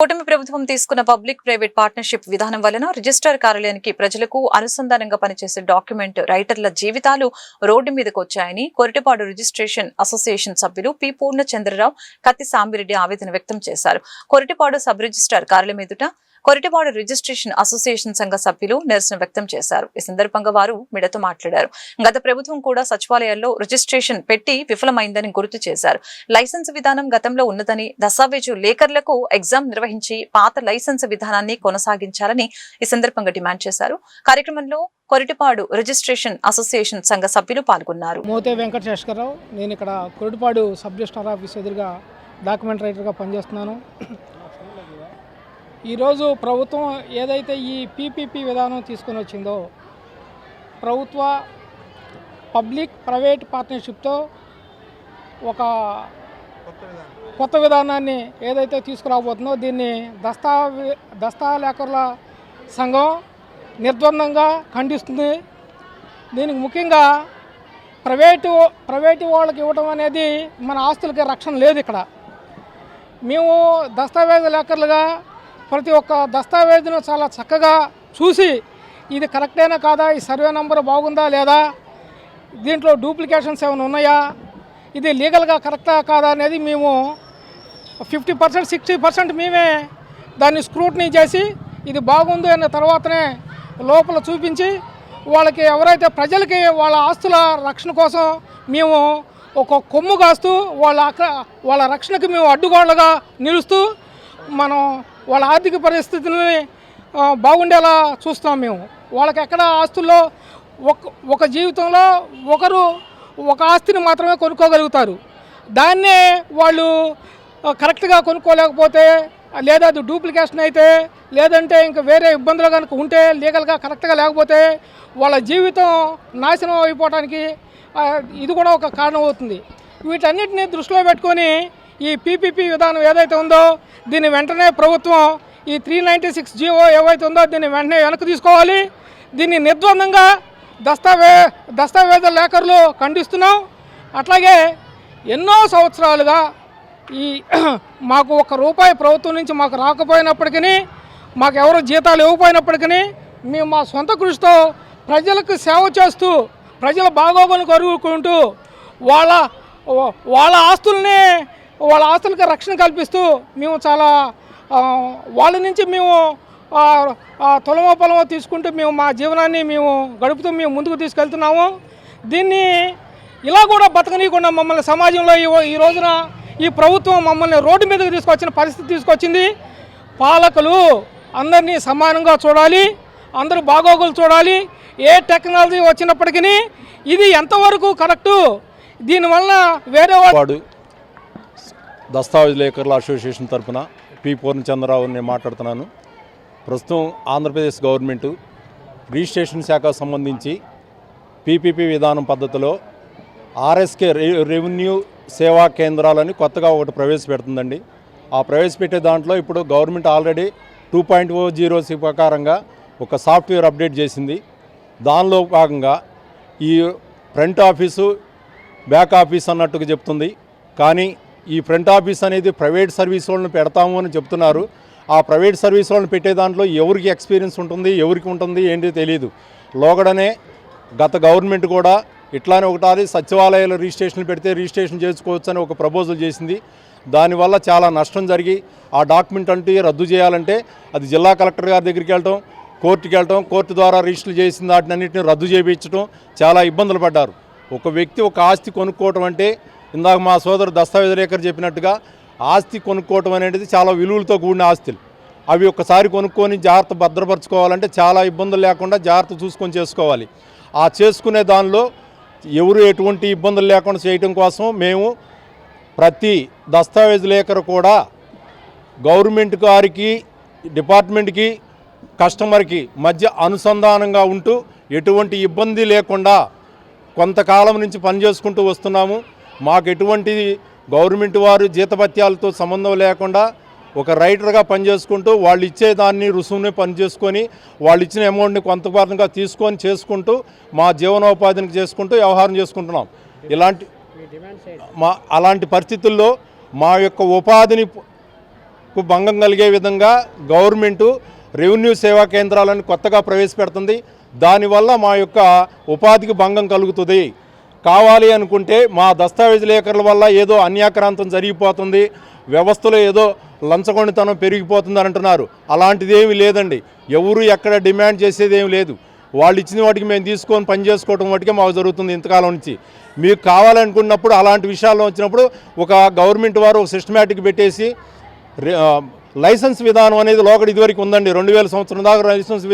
కూటమి ప్రభుత్వం తీసుకున్న పబ్లిక్ ప్రైవేట్ పార్ట్నర్షిప్ విధానం వలన రిజిస్ట్రార్ కార్యాలయానికి ప్రజలకు అనుసంధానంగా పనిచేసే డాక్యుమెంట్ రైటర్ల జీవితాలు రోడ్డు మీదకు వచ్చాయని కొరటిపాడు రిజిస్ట్రేషన్ అసోసియేషన్ సభ్యులు పి పూర్ణచంద్రరావు, కత్తి సాంబిరెడ్డి ఆవేదన వ్యక్తం చేశారు. కొరటిపాడు సబ్ రిజిస్ట్రార్ కార్యాలయం ఎదుట కొరటిపాడు రిజిస్ట్రేషన్ అసోసియేషన్ సంఘ సభ్యులు నిరసన వ్యక్తం చేశారు. ఈ సందర్భంగా వారు మీడియాతో మాట్లాడారు. గత ప్రభుత్వం కూడా సచివాలయాల్లో రిజిస్ట్రేషన్ పెట్టి విఫలమైందని గుర్తు చేశారు. లైసెన్స్ విధానం గతంలో ఉన్నదని, దస్తావేజు లేఖర్లకు ఎగ్జామ్ నిర్వహించి పాత లైసెన్స్ విధానాన్ని కొనసాగించాలని ఈ సందర్భంగా డిమాండ్ చేశారు. కార్యక్రమంలో కొరటిపాడు రిజిస్ట్రేషన్ అసోసియేషన్ సంఘ సభ్యులు పాల్గొన్నారు. మోతే వెంకటేశ్వరరావు, నేను ఇక్కడ కొరటిపాడు సబ్ రిజిస్ట్రార్ ఆఫీస్ ఎదురుగా డాక్యుమెంట్ రైటర్గా పనిచేస్తున్నాను. ఈరోజు ప్రభుత్వం ఏదైతే ఈ పీపీపీ విధానం తీసుకొని వచ్చిందో, ప్రభుత్వ పబ్లిక్ ప్రైవేట్ పార్ట్నర్షిప్తో ఒక కొత్త విధానాన్ని ఏదైతే తీసుకురాబోతుందో దీన్ని దస్తాలేఖరుల సంఘం నిర్ద్వందంగా ఖండిస్తుంది. దీనికి ముఖ్యంగా ప్రైవేటు వాళ్ళకి ఇవ్వడం అనేది మన ఆస్తులకి రక్షణ లేదు. ఇక్కడ మేము దస్తావేజు లేఖరులుగా ప్రతి ఒక్క దస్తావేజును చాలా చక్కగా చూసి ఇది కరెక్టేనా కాదా, ఈ సర్వే నెంబర్ బాగుందా లేదా, దీంట్లో డూప్లికేషన్స్ ఏమైనా ఉన్నాయా, ఇది లీగల్గా కరెక్టా కాదా అనేది మేము 50%, 60% మేమే దాన్ని స్క్రూటినీ చేసి ఇది బాగుంది అన్న తర్వాతనే లోపల చూపించి వాళ్ళకి ఎవరైతే ప్రజలకి వాళ్ళ ఆస్తుల రక్షణ కోసం మేము ఒక కొమ్ము కాస్తూ వాళ్ళ రక్షణకి మేము అడ్డుగోడలుగా నిలుస్తూ మనం వాళ్ళ ఆర్థిక పరిస్థితిని బాగుండేలా చూస్తాం. మేము వాళ్ళకి ఎక్కడ ఆస్తుల్లో ఒక జీవితంలో ఒకరు ఒక ఆస్తిని మాత్రమే కొనుక్కోగలుగుతారు. దాన్నే వాళ్ళు కరెక్ట్గా కొనుక్కోలేకపోతే, లేదా అది డూప్లికేషన్ అయితే, లేదంటే ఇంకా వేరే ఇబ్బందులు కనుక ఉంటే, లీగల్గా కరెక్ట్గా లేకపోతే వాళ్ళ జీవితం నాశనం అయిపోవడానికి ఇది కూడా ఒక కారణం అవుతుంది. వీటన్నిటిని దృష్టిలో పెట్టుకొని ఈ పీపీపీ విధానం ఏదైతే ఉందో దీన్ని వెంటనే ప్రభుత్వం ఈ 396 జీవో ఏవైతే ఉందో దీన్ని వెంటనే వెనక్కి తీసుకోవాలి. దీన్ని నిర్ద్వందంగా దస్తావేజ లేఖరులు ఖండిస్తున్నాం. అట్లాగే ఎన్నో సంవత్సరాలుగా ఈ మాకు ₹1 ప్రభుత్వం నుంచి మాకు రాకపోయినప్పటికీ, మాకు ఎవరు జీతాలు ఇవ్వకపోయినప్పటికీ మేము మా సొంత కృషితో ప్రజలకు సేవ చేస్తూ ప్రజల బాగోగులను కరుగుకుంటూ వాళ్ళ ఆస్తులకి రక్షణ కల్పిస్తూ మేము చాలా వాళ్ళ నుంచి మేము పొలమో తీసుకుంటూ మేము మా జీవనాన్ని మేము గడుపుతూ మేము ముందుకు తీసుకెళ్తున్నాము. దీన్ని ఇలా కూడా బతకనీయకుండా మమ్మల్ని సమాజంలో ఈ రోజున ఈ ప్రభుత్వం మమ్మల్ని రోడ్డు మీదకి తీసుకొచ్చిన పరిస్థితి తీసుకొచ్చింది. పాలకులు అందరినీ సమానంగా చూడాలి, అందరూ బాగోగులు చూడాలి. ఏ టెక్నాలజీ వచ్చినప్పటికీ ఇది ఎంతవరకు కరెక్టు, దీనివల్ల వేరే వాడు దస్తావేజ్ లేఖర్ల అసోసియేషన్ తరఫున పి పూర్ణచంద్రరావు నేను మాట్లాడుతున్నాను. ప్రస్తుతం ఆంధ్రప్రదేశ్ గవర్నమెంటు రిజిస్ట్రేషన్ శాఖకు సంబంధించి పీపీపీ విధానం పద్ధతిలో ఆర్ఎస్కే రెవెన్యూ సేవా కేంద్రాలని కొత్తగా ఒకటి ప్రవేశపెడుతుందండి. ఆ ప్రవేశపెట్టే దాంట్లో ఇప్పుడు గవర్నమెంట్ ఆల్రెడీ 2.0 ప్రకారంగా ఒక సాఫ్ట్వేర్ అప్డేట్ చేసింది. దానిలో భాగంగా ఈ ఫ్రంట్ ఆఫీసు బ్యాక్ ఆఫీస్ అన్నట్టుగా చెప్తుంది. కానీ ఈ ఫ్రంట్ ఆఫీస్ అనేది ప్రైవేట్ సర్వీస్ వాళ్ళని పెడతాము అని చెప్తున్నారు. ఆ ప్రైవేట్ సర్వీస్ వాళ్ళని పెట్టే దాంట్లో ఎవరికి ఎక్స్పీరియన్స్ ఉంటుంది, ఎవరికి ఉంటుంది ఏంటి తెలియదు. లోగడనే గత గవర్నమెంట్ కూడా ఇట్లానే ఒకటారి సచివాలయాల రిజిస్ట్రేషన్లు పెడితే రిజిస్ట్రేషన్ చేసుకోవచ్చు అని ఒక ప్రపోజల్ చేసింది. దానివల్ల చాలా నష్టం జరిగి ఆ డాక్యుమెంట్ అంటే రద్దు చేయాలంటే అది జిల్లా కలెక్టర్ గారి దగ్గరికి వెళ్ళటం, కోర్టుకి వెళ్ళటం, కోర్టు ద్వారా రిజిస్టర్ చేసిన వాటిని అన్నింటినీ రద్దు చేయించడం చాలా ఇబ్బందులు పడ్డారు. ఒక వ్యక్తి ఒక ఆస్తి కొనుక్కోవటం అంటే ఇందాక మా సోదరు దస్తావేజ్ లేఖరు చెప్పినట్టుగా ఆస్తి కొనుక్కోవటం అనేది చాలా విలువలతో కూడిన ఆస్తులు. అవి ఒక్కసారి కొనుక్కొని జాగ్రత్త భద్రపరచుకోవాలంటే చాలా ఇబ్బందులు లేకుండా జాగ్రత్త చూసుకొని చేసుకోవాలి. ఆ చేసుకునే దానిలో ఎవరు ఎటువంటి ఇబ్బందులు లేకుండా చేయటం కోసం మేము ప్రతి దస్తావేజ్ లేఖరు కూడా గవర్నమెంట్ గారికి, డిపార్ట్మెంట్కి, కస్టమర్కి మధ్య అనుసంధానంగా ఉంటూ ఎటువంటి ఇబ్బంది లేకుండా కొంతకాలం నుంచి పనిచేసుకుంటూ వస్తున్నాము. మాకు ఎటువంటి గవర్నమెంట్ వారు జీతభత్యాలతో సంబంధం లేకుండా ఒక రైటర్గా పనిచేసుకుంటూ వాళ్ళు ఇచ్చేదాన్ని రుసుముని పనిచేసుకొని వాళ్ళు ఇచ్చిన అమౌంట్ని కొంతపాతంగా తీసుకొని చేసుకుంటూ మా జీవనోపాధిని చేసుకుంటూ వ్యవహారం చేసుకుంటున్నాం. అలాంటి పరిస్థితుల్లో మా యొక్క ఉపాధిని భంగం కలిగే విధంగా గవర్నమెంటు రెవెన్యూ సేవా కేంద్రాలను కొత్తగా ప్రవేశపెడుతుంది. దానివల్ల మా యొక్క ఉపాధికి భంగం కలుగుతుంది. కావాలి అనుకుంటే మా దస్తావేజులేకరుల వల్ల ఏదో అన్యాక్రాంతం జరిగిపోతుంది, వ్యవస్థలో ఏదో లంచగొండితనం పెరిగిపోతుంది అని అంటున్నారు. అలాంటిది ఏమీ లేదండి. ఎవరు ఎక్కడ డిమాండ్ చేసేది ఏమి లేదు. వాళ్ళు ఇచ్చిన వాటికి మేము తీసుకొని పని చేసుకోవడం వాటికే మాకు జరుగుతుంది ఇంతకాలం నుంచి. మీకు కావాలనుకున్నప్పుడు అలాంటి విషయాల్లో వచ్చినప్పుడు ఒక గవర్నమెంట్ వారు ఒక సిస్టమేటిక్ పెట్టేసి లైసెన్స్ విధానం అనేది లోకల్ ఇదివరకు ఉందండి. 2000 సంవత్సరం దాకా లైసెన్స్